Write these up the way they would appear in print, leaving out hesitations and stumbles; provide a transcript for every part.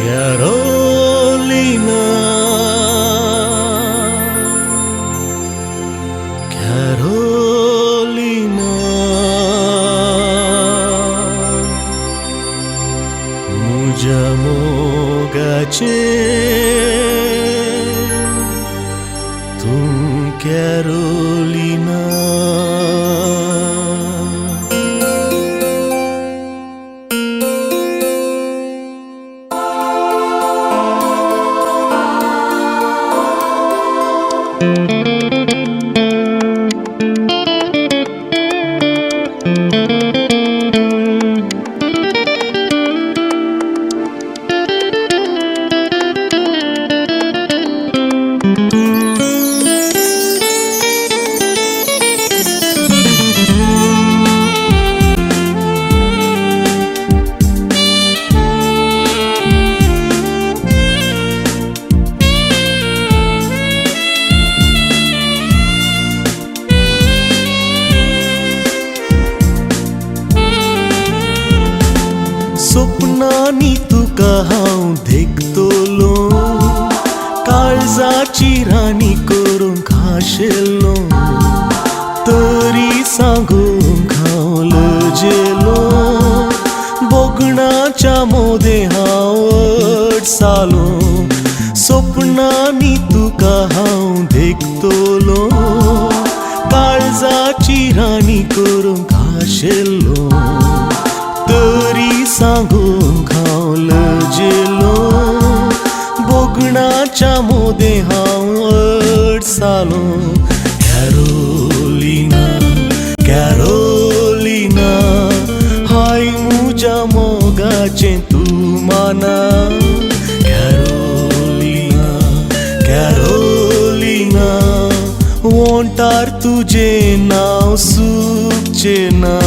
Carolina, Carolina, मुझ्या मोगाचे तू Carolina. स्वप्नांनी तुका हांव देखतलो, काळजाची राणी करून खाशेलो, तरी सांगूंक हांव लजेलो, बोगणाच्या मोदे हांव अडसालो. स्वप्नांनी तुका हांव देखतलो, काळजाची राणी करून खाशेलो, तरी सांगूंक हांव लजेलो, बोगणाच्या मोदे हांव अडसालो. कॅरोलिना, कॅरोलिना, हाय मुझ्या मोगाचें तूं माना. कॅरोलिना, कॅरोलिना, वोंटार तुजें नांव सुखचें ना.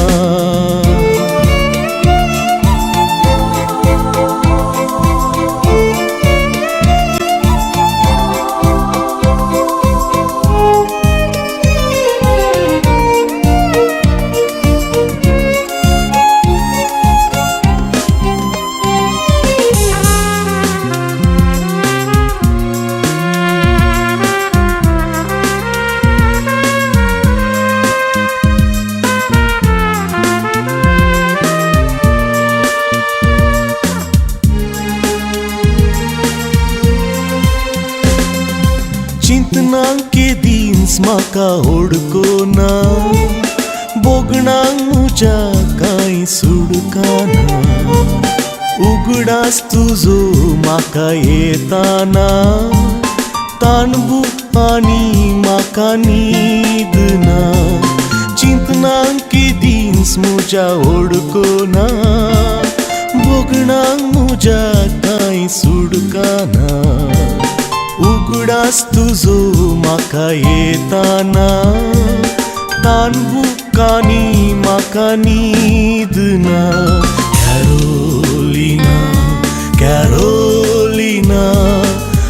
चिंतनांक के दीस म्हाका ओडकोना, बोगणांक मुझ्या कांय सुडकाना, उगडास तुजो म्हाका येताना, ताणबूक आनी म्हाका न्हीद ना. चिंतनांक के दीस मुझ्या ओडकोना, बोगणांक मुझ्या कांय सुडकाना, उगडास तुजो म्हाका येताना, ताणबुकांनी म्हाका न्हीद ना. कॅरोलिना, कॅरोलिना,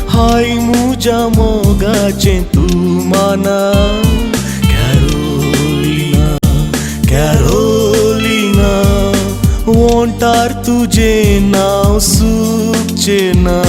हाय मुझ्या मोगाचें तूं माना. कॅरोलिना, कॅरोलिना, वोंटार तुजें नांव सुखचें ना.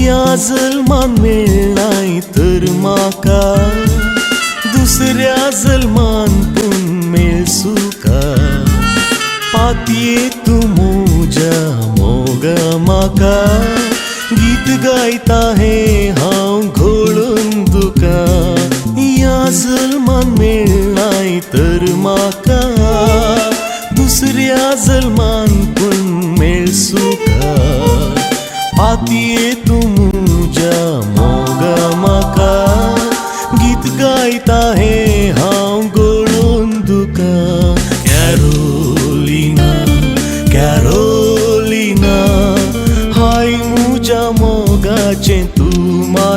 या जल्मान मेळनाय तर म्हाका, दुसऱ्या जल्मान पूण मेळसुका. पातये तूं मुझ्या मोगा म्हाका, गीत गायता हें हांव घोळून तुका. या जल्मान मेळनाय तर म्हाका, दुसऱ्या जल्मान पूण मेळसुका. पातये तूं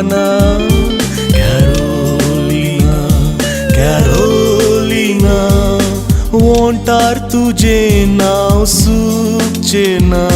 सुहाना. कॅरोलिना कॅरोलिना ओंटार तुझे नाव सुखचे ना.